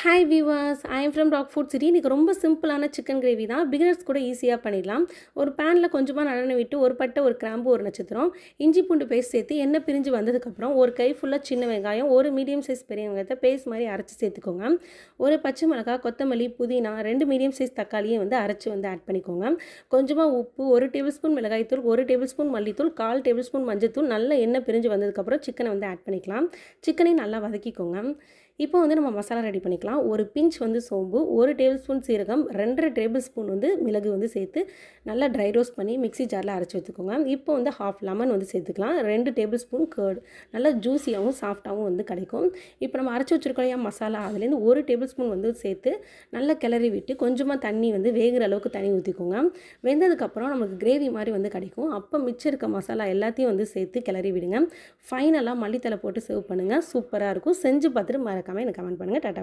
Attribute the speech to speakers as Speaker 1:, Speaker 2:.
Speaker 1: Hi viewers, I am from talk food city. இன்றைக்கி ரொம்ப சிம்பிளான சிக்கன் கிரேவி தான். பிகினர்ஸ் கூட ஈஸியாக பண்ணிடலாம். ஒரு பேனில் கொஞ்சமாக நல்லெண்ணெய் விட்டு ஒரு பட்டை, ஒரு கிராம்பு, ஒரு நட்சத்திரம், இஞ்சி பூண்டு பேஸ்ட் சேர்த்து எண்ணெய் பிரிஞ்சு வந்ததுக்கப்புறம் ஒரு கை ஃபுல்லாக சின்ன வெங்காயம், ஒரு மீடியம் சைஸ் பெரிய வெங்காயத்தை பேஸ்ட் மாதிரி அரைச்சி சேர்த்துக்கோங்க. ஒரு பச்சை மிளகாய், கொத்தமல்லி, புதினா, 2 மீடியம் சைஸ் தக்காளியும் அரைச்சி ஆட் பண்ணிக்கோங்க. கொஞ்சமாக உப்பு, 1 டேபிள் ஸ்பூன் மிளகாய்த்தூள், 1 டேபிள் ஸ்பூன் மல்லித்தூள், 1/4 டேபிள் ஸ்பூன் மஞ்சத்தூள், நல்ல எண்ணெய் பிரிஞ்சு வந்ததுக்கப்புறம் சிக்கனை ஆட் பண்ணிக்கலாம். சிக்கனையும் நல்லா வதக்கிக்கோங்க. இப்போ நம்ம மசாலா ரெடி பண்ணிக்கலாம். ஒரு பிஞ்ச் சோம்பு, 1 டேபிள் ஸ்பூன் சீரகம், 2 டேபிள் ஸ்பூன் மிளகு சேர்த்து நல்லா ட்ரை ரோஸ்ட் பண்ணி மிக்ஸி ஜாரில் அரைச்சி வச்சுக்கோங்க. இப்போ 1/2 லெமன் சேர்த்துக்கலாம். 2 டேபிள் ஸ்பூன் கர்ட், நல்லா ஜூஸியாகவும் சாஃப்டாகவும் கிடைக்கும். இப்போ நம்ம அரைச்சி வச்சுருக்கோம் மசாலா, அதுலேருந்து 1 டேபிள் ஸ்பூன் சேர்த்து நல்லா கிளறி விட்டு கொஞ்சமாக தண்ணி வேகிற அளவுக்கு தண்ணி ஊற்றிக்கோங்க. வெந்ததுக்கப்புறம் நமக்கு கிரேவி மாதிரி கிடைக்கும். அப்போ மிச்சம் இருக்க மசாலா எல்லாத்தையும் சேர்த்து கிளறி விடுங்க. ஃபைனலாக மல்லித்தலை போட்டு சர்வ் பண்ணுங்கள். சூப்பராக இருக்கும். செஞ்சு பார்த்துட்டு மறக்காமல் எனக்கு கமெண்ட் பண்ணுங்கள். டாடா.